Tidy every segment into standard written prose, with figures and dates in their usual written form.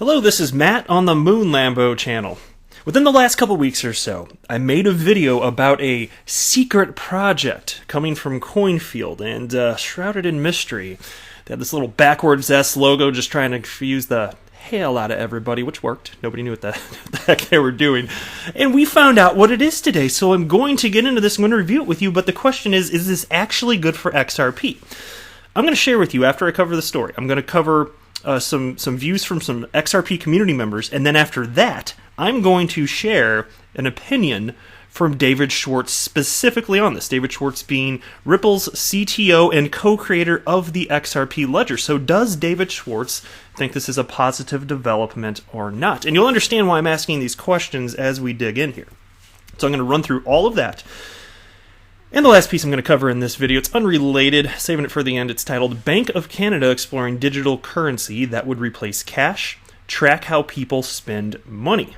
Hello, this is Matt on the Moon Lambo channel. Within the last couple weeks or so, I made a video about a secret project coming from Coinfield and shrouded in mystery. They had this little backwards S logo just trying to confuse the hell out of everybody, which worked. Nobody knew what the heck they were doing. And we found out what it is today, so I'm going to get into this. I'm going to review it with you, but the question is this actually good for XRP? I'm going to share with you after I cover the story. I'm going to cover some views from some XRP community members, and then after that, I'm going to share an opinion from David Schwartz specifically on this. David Schwartz being Ripple's CTO and co-creator of the XRP ledger. So does David Schwartz think this is a positive development or not? And you'll understand why I'm asking these questions as we dig in here. So I'm going to run through all of that. And the last piece I'm going to cover in this video, it's unrelated, saving it for the end. It's titled Bank of Canada Exploring Digital Currency That Would Replace Cash, Track How People Spend Money.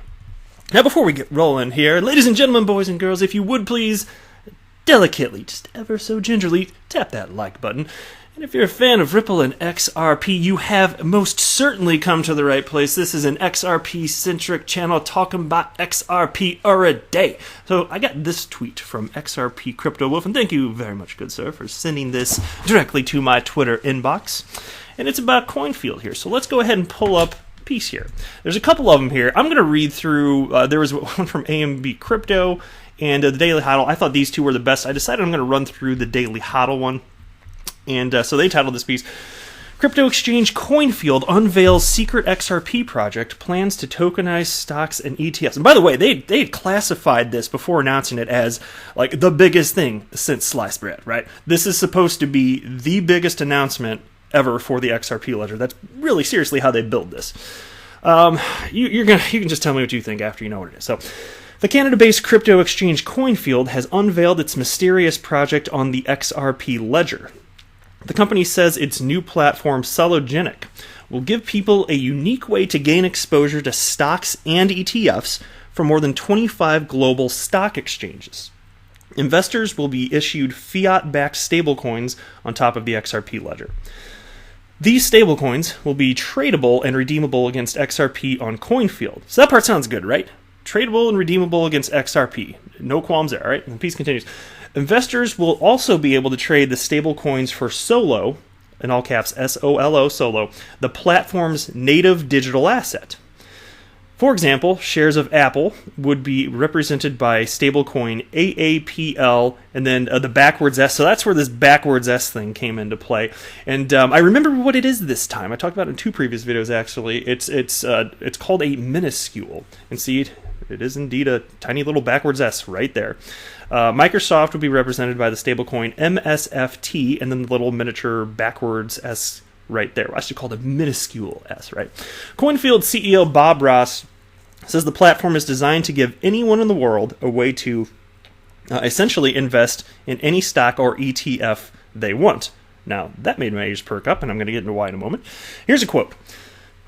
Now before we get rolling here, ladies and gentlemen, boys and girls, if you would please, delicately, just ever so gingerly, tap that like button. And if you're a fan of Ripple and XRP, you have most certainly come to the right place. This is an XRP-centric channel talking about XRP a day. So I got this tweet from XRP Crypto Wolf, and thank you very much, good sir, for sending this directly to my Twitter inbox. And it's about Coinfield here. So let's go ahead and pull up a piece here. There's a couple of them here. I'm going to read through, there was one from AMB Crypto and the Daily Hodl. I thought these two were the best. I decided I'm going to run through the Daily Hodl one. And so they titled this piece, Crypto Exchange Coinfield Unveils Secret XRP Project Plans to Tokenize Stocks and ETFs. And by the way, they had classified this before announcing it as like the biggest thing since sliced bread, right? This is supposed to be the biggest announcement ever for the XRP ledger. That's really seriously how they build this. You can just tell me what you think after you know what it is. So, the Canada-based crypto exchange Coinfield has unveiled its mysterious project on the XRP ledger. The company says its new platform, Celogenic, will give people a unique way to gain exposure to stocks and ETFs from more than 25 global stock exchanges. Investors will be issued fiat-backed stablecoins on top of the XRP ledger. These stablecoins will be tradable and redeemable against XRP on Coinfield. So that part sounds good, right? Tradable and redeemable against XRP. No qualms there, all right? And the piece continues. Investors will also be able to trade the stablecoins for Solo, in all caps SOLO, Solo, the platform's native digital asset. For example, shares of Apple would be represented by stablecoin AAPL and then the backwards S. So that's where this backwards S thing came into play. And I remember what it is this time. I talked about it in two previous videos, actually. It's called a minuscule. And see, it is indeed a tiny little backwards S right there. Microsoft would be represented by the stablecoin MSFT and then the little miniature backwards S right there. I should call it a minuscule S, right? Coinfield CEO Bob Ross says the platform is designed to give anyone in the world a way to essentially invest in any stock or ETF they want. Now, that made my ears perk up, and I'm going to get into why in a moment. Here's a quote.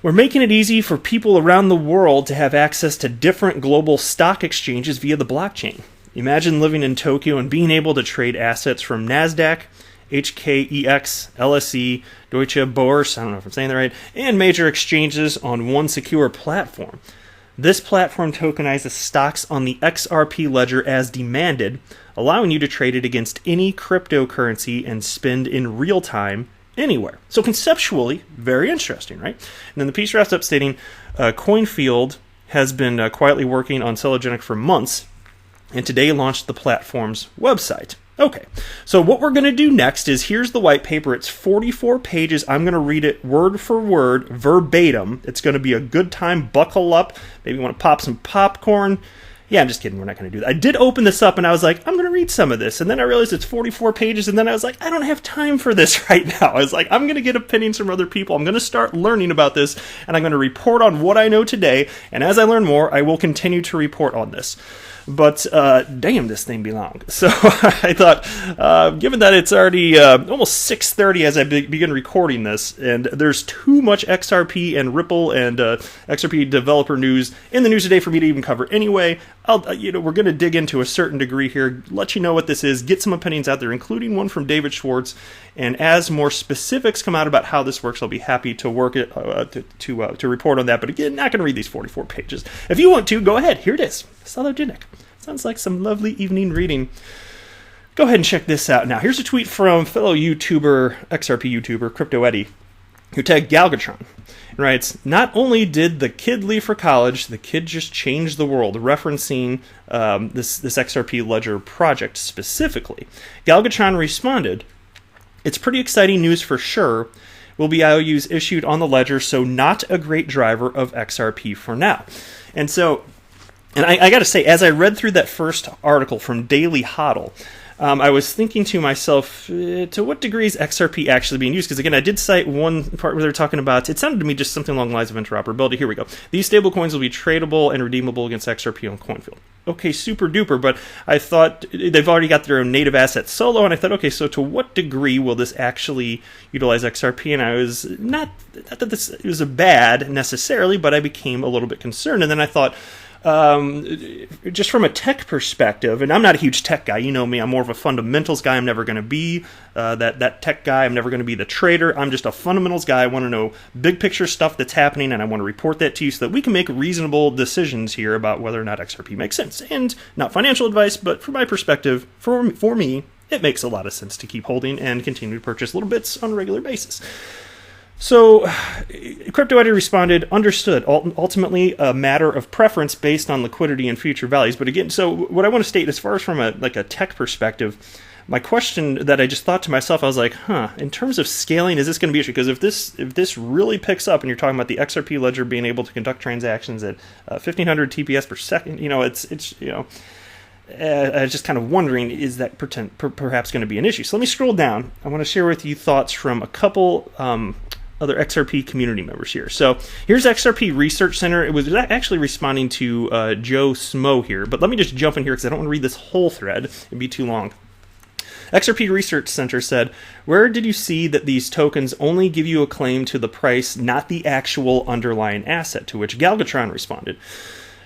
We're making it easy for people around the world to have access to different global stock exchanges via the blockchain. Imagine living in Tokyo and being able to trade assets from NASDAQ, HKEX, LSE, Deutsche Börse, I don't know if I'm saying that right, and major exchanges on one secure platform. This platform tokenizes stocks on the XRP ledger as demanded, allowing you to trade it against any cryptocurrency and spend in real time anywhere. So conceptually, very interesting, right? And then the piece wraps up stating, Coinfield has been quietly working on Celogenic for months, and today launched the platform's website. Okay, so what we're going to do next is, here's the white paper. It's 44 pages. I'm going to read it word for word, verbatim. It's going to be a good time. Buckle up. Maybe you want to pop some popcorn. Yeah, I'm just kidding. We're not going to do that. I did open this up, and I was like, I'm going to read some of this. And then I realized it's 44 pages, and then I was like, I don't have time for this right now. I was like, I'm going to get opinions from other people. I'm going to start learning about this, and I'm going to report on what I know today. And as I learn more, I will continue to report on this. But damn, this thing be long. So I thought, given that it's already almost 6:30 as I begin recording this, and there's too much XRP and Ripple and XRP developer news in the news today for me to even cover anyway, we're going to dig into a certain degree here, let you know what this is, get some opinions out there, including one from David Schwartz. And as more specifics come out about how this works, I'll be happy to work it to report on that. But again, not going to read these 44 pages. If you want to, go ahead. Here it is. Salogenic. Sounds like some lovely evening reading. Go ahead and check this out now. Here's a tweet from fellow YouTuber, XRP YouTuber, Crypto Eddy, who tagged Galgatron and writes, "Not only did the kid leave for college, the kid just changed the world," referencing this XRP Ledger project specifically. Galgatron responded, "It's pretty exciting news for sure. Will be IOUs issued on the ledger, so not a great driver of XRP for now." And I got to say, as I read through that first article from Daily Hodl, I was thinking to myself, to what degree is XRP actually being used? Because again, I did cite one part where they're talking about, it sounded to me just something along the lines of interoperability. Here we go. "These stablecoins will be tradable and redeemable against XRP on CoinField." Okay, super duper, but I thought they've already got their own native asset solo, and I thought, okay, so to what degree will this actually utilize XRP? And I was not that this was a bad necessarily, but I became a little bit concerned. And then I thought, just from a tech perspective, and I'm not a huge tech guy, you know me, I'm more of a fundamentals guy. I'm never going to be that tech guy. I'm never going to be the trader. I'm just a fundamentals guy. I want to know big picture stuff that's happening, and I want to report that to you so that we can make reasonable decisions here about whether or not XRP makes sense. And not financial advice, but from my perspective, for me, it makes a lot of sense to keep holding and continue to purchase little bits on a regular basis. So, Crypto Eddy responded, "Understood. Ultimately, a matter of preference based on liquidity and future values." But again, so what I want to state, as far as from a tech perspective, my question that I just thought to myself, I was like, in terms of scaling, is this going to be an issue? Because if this really picks up, and you're talking about the XRP ledger being able to conduct transactions at 1,500 TPS per second, I was just kind of wondering, is that perhaps going to be an issue? So let me scroll down. I want to share with you thoughts from a couple other XRP community members here. So here's XRP Research Center. It was actually responding to Joe Smo here, but let me just jump in here because I don't want to read this whole thread. It'd be too long. XRP Research Center said, "Where did you see that these tokens only give you a claim to the price, not the actual underlying asset?" To which Galgatron responded,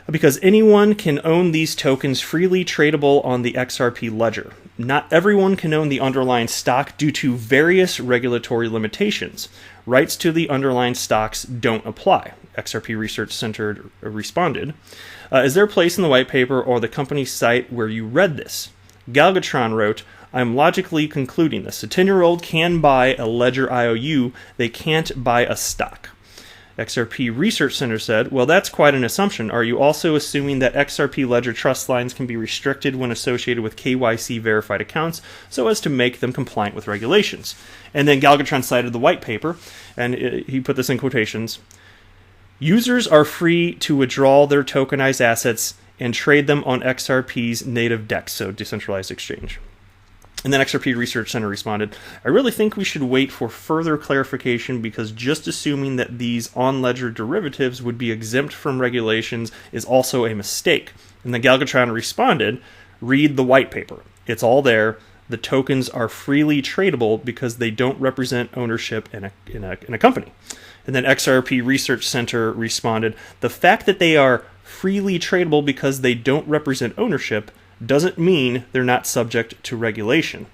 "Because anyone can own these tokens freely tradable on the XRP ledger. Not everyone can own the underlying stock due to various regulatory limitations. Rights to the underlying stocks don't apply." XRP Research Center responded, "Is there a place in the white paper or the company's site where you read this?" Galgatron wrote, "I'm logically concluding this. A 10-year-old can buy a ledger IOU, they can't buy a stock." XRP Research Center said, "Well, that's quite an assumption. Are you also assuming that XRP ledger trust lines can be restricted when associated with KYC verified accounts so as to make them compliant with regulations?" And then Galgatron cited the white paper, and he put this in quotations. "Users are free to withdraw their tokenized assets and trade them on XRP's native DEX," so decentralized exchange. And then XRP Research Center responded, "I really think we should wait for further clarification because just assuming that these on-ledger derivatives would be exempt from regulations is also a mistake." And then Galgatron responded, "Read the white paper. It's all there. The tokens are freely tradable because they don't represent ownership in a company." And then XRP Research Center responded, "The fact that they are freely tradable because they don't represent ownership doesn't mean they're not subject to regulation.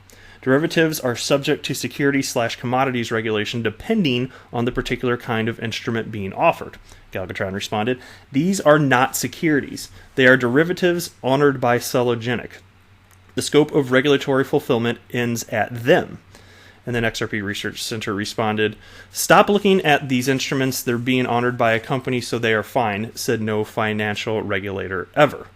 Derivatives are subject to security/commodities regulation depending on the particular kind of instrument being offered." Galgatron responded, "These are not securities. They are derivatives honored by Salogenic. The scope of regulatory fulfillment ends at them." And then XRP Research Center responded, "Stop looking at these instruments. They're being honored by a company, so they are fine, said no financial regulator ever."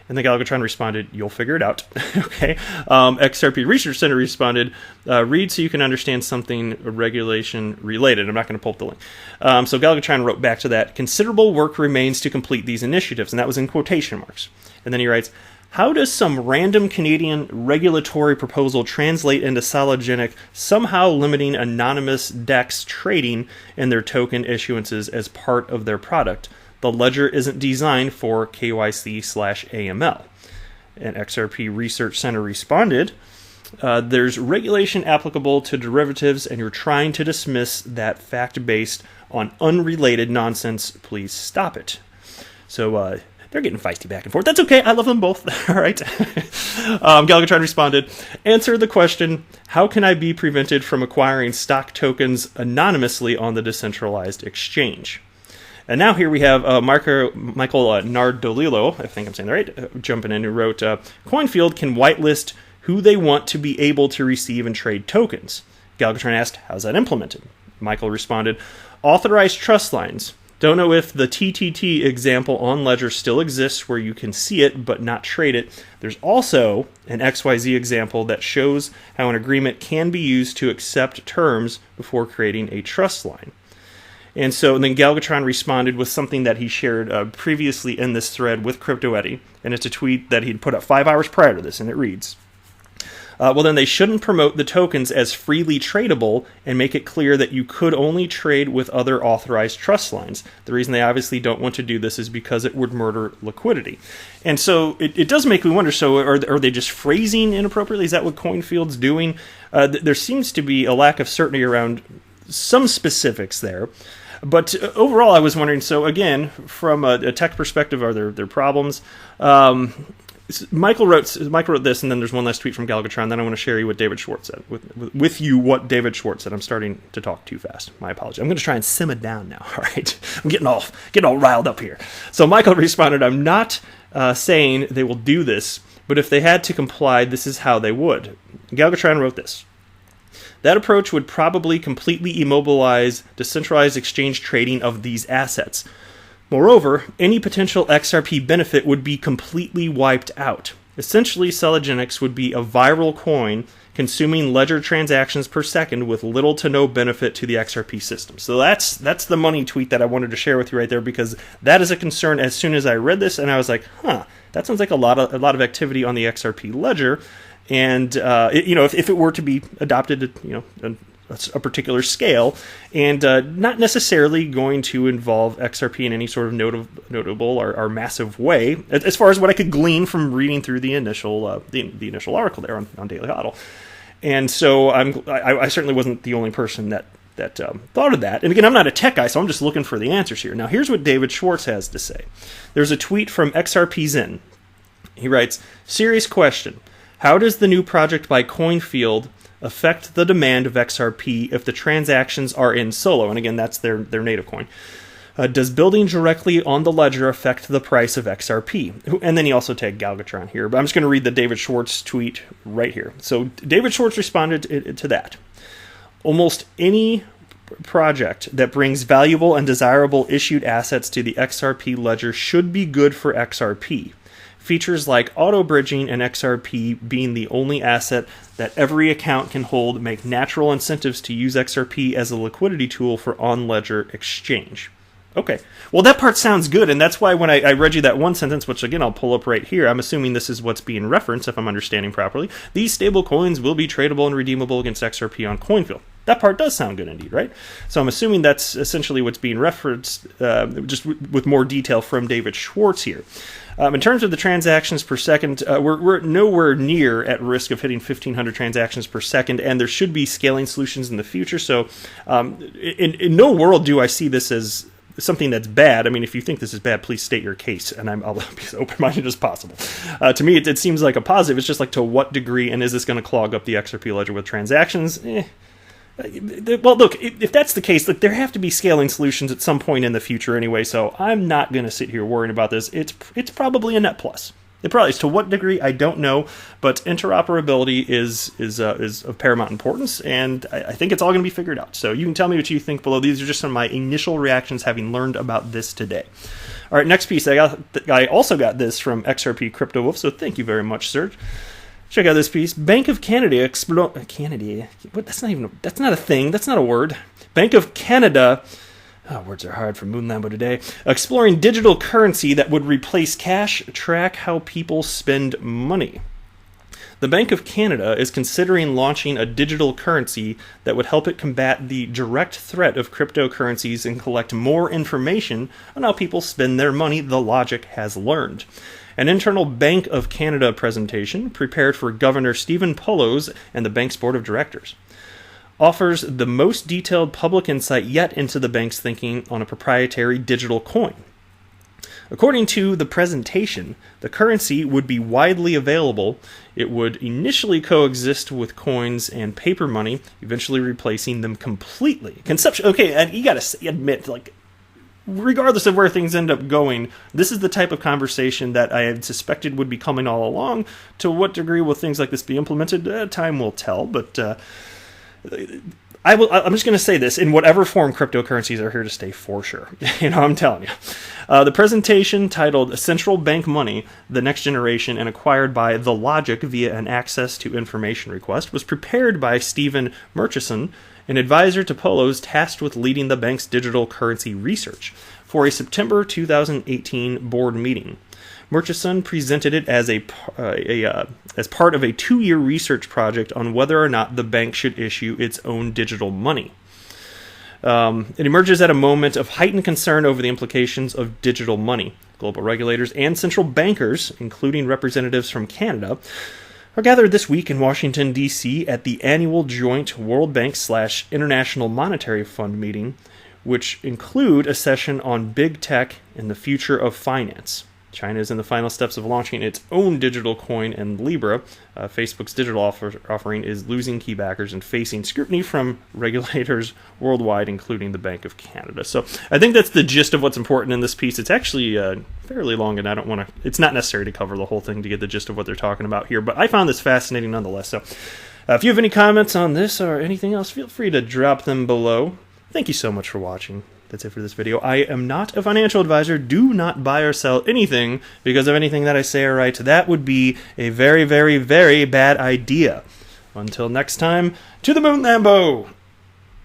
And then Galgatron responded, "You'll figure it out." Okay. XRP Research Center responded, "Read so you can understand something regulation related." I'm not going to pull up the link. So Galgatron wrote back to that, "Considerable work remains to complete these initiatives." And that was in quotation marks. And then he writes, "How does some random Canadian regulatory proposal translate into Salogenic somehow limiting anonymous DEX trading and their token issuances as part of their product? The ledger isn't designed for KYC/AML. And XRP Research Center responded, "There's regulation applicable to derivatives, and you're trying to dismiss that fact based on unrelated nonsense. Please stop it." So They're getting feisty back and forth. That's okay. I love them both. All right. Galvatron responded, answer the question, how can I be prevented from acquiring stock tokens anonymously on the decentralized exchange? And now here we have Michael Nardolillo, I think I'm saying that right, jumping in, who wrote, Coinfield can whitelist who they want to be able to receive and trade tokens. Galvatron asked, how's that implemented? Michael responded, authorized trust lines. Don't know if the TTT example on Ledger still exists where you can see it but not trade it. There's also an XYZ example that shows how an agreement can be used to accept terms before creating a trust line. And then Galvatron responded with something that he shared previously in this thread with Crypto Eddy, and it's a tweet that he'd put up 5 hours prior to this, and it reads, well, then they shouldn't promote the tokens as freely tradable and make it clear that you could only trade with other authorized trust lines. The reason they obviously don't want to do this is because it would murder liquidity. And so it does make me wonder, so are they just phrasing inappropriately? Is that what Coinfield's doing? There seems to be a lack of certainty around some specifics there. But overall, I was wondering, so again, from a tech perspective, are there problems? Michael wrote this, and then there's one last tweet from Galvatron. Then I want to share you what David Schwartz said. With you, what David Schwartz said. I'm starting to talk too fast. My apologies. I'm going to try and simmer down now. All right, I'm getting all riled up here. So Michael responded, "I'm not saying they will do this, but if they had to comply, this is how they would." Galvatron wrote this. That approach would probably completely immobilize decentralized exchange trading of these assets. Moreover, any potential XRP benefit would be completely wiped out. Essentially, Celegenix would be a viral coin consuming ledger transactions per second with little to no benefit to the XRP system. So that's the money tweet that I wanted to share with you right there, because that is a concern as soon as I read this, and I was like, that sounds like a lot of activity on the XRP ledger. And if it were to be adopted, at a particular scale, and not necessarily going to involve XRP in any sort of notable or massive way, as far as what I could glean from reading through the initial the initial article there on Daily Hodl. And so I certainly wasn't the only person that thought of that. And again, I'm not a tech guy, so I'm just looking for the answers here. Now, here's what David Schwartz has to say. There's a tweet from XRP Zinn. He writes, serious question. How does the new project by Coinfield affect the demand of XRP if the transactions are in Solo? And again, that's their native coin. Does building directly on the ledger affect the price of XRP? And then he also tagged Galvatron here. But I'm just going to read the David Schwartz tweet right here. So David Schwartz responded to that. Almost any project that brings valuable and desirable issued assets to the XRP ledger should be good for XRP. Features like auto-bridging and XRP being the only asset that every account can hold make natural incentives to use XRP as a liquidity tool for on-ledger exchange. Okay, well that part sounds good, and that's why when I read you that one sentence, which again I'll pull up right here, I'm assuming this is what's being referenced if I'm understanding properly. These stable coins will be tradable and redeemable against XRP on Coinfield. That part does sound good indeed, right? So I'm assuming that's essentially what's being referenced, just with more detail from David Schwartz here. In terms of the transactions per second, we're nowhere near at risk of hitting 1,500 transactions per second, and there should be scaling solutions in the future. So in no world do I see this as something that's bad. I mean, if you think this is bad, please state your case, and I'll be as open-minded as possible. To me, it seems like a positive. It's just like, to what degree, and is this going to clog up the XRP ledger with transactions? Well, look, if that's the case, look, there have to be scaling solutions at some point in the future anyway, so I'm not going to sit here worrying about this. It's probably a net plus. It probably is. To what degree, I don't know, but interoperability is of paramount importance, and I think it's all going to be figured out. So you can tell me what you think below. These are just some of my initial reactions having learned about this today. All right, next piece. I also got this from XRP Crypto Wolf, so thank you very much, Serge. Check out this piece. Bank of Canada Canada. What? That's not a thing. That's not a word. Bank of Canada. Oh, words are hard for Moon Lambo today. Exploring digital currency that would replace cash, track how people spend money. The Bank of Canada is considering launching a digital currency that would help it combat the direct threat of cryptocurrencies and collect more information on how people spend their money, the logic has learned. An internal Bank of Canada presentation, prepared for Governor Stephen Pullos and the bank's board of directors, offers the most detailed public insight yet into the bank's thinking on a proprietary digital coin. According to the presentation, the currency would be widely available. It would initially coexist with coins and paper money, eventually replacing them completely. Okay, and you gotta admit, like, regardless of where things end up going, this is the type of conversation that I had suspected would be coming all along. To what degree will things like this be implemented? Time will tell, but I'm just going to say this: in whatever form, cryptocurrencies are here to stay for sure. I'm telling you. The presentation, titled "Central Bank Money: The Next Generation," and acquired by The Logic via an access to information request, was prepared by Stephen Murchison, an advisor to Polos tasked with leading the bank's digital currency research, for a September 2018 board meeting. Murchison presented it as as part of a 2-year research project on whether or not the bank should issue its own digital money. It emerges at a moment of heightened concern over the implications of digital money. Global regulators and central bankers, including representatives from Canada, are gathered this week in Washington, D.C. at the annual joint World Bank/International Monetary Fund meeting, which include a session on big tech and the future of finance. China is in the final steps of launching its own digital coin, and Libra, Facebook's digital offering, is losing key backers and facing scrutiny from regulators worldwide, including the Bank of Canada. So I think that's the gist of what's important in this piece. It's actually fairly long, and it's not necessary to cover the whole thing to get the gist of what they're talking about here, but I found this fascinating nonetheless. So if you have any comments on this or anything else, feel free to drop them below. Thank you so much for watching. That's it for this video. I am not a financial advisor. Do not buy or sell anything because of anything that I say or write. That would be a very, very, very bad idea. Until next time, to the moon, Lambo!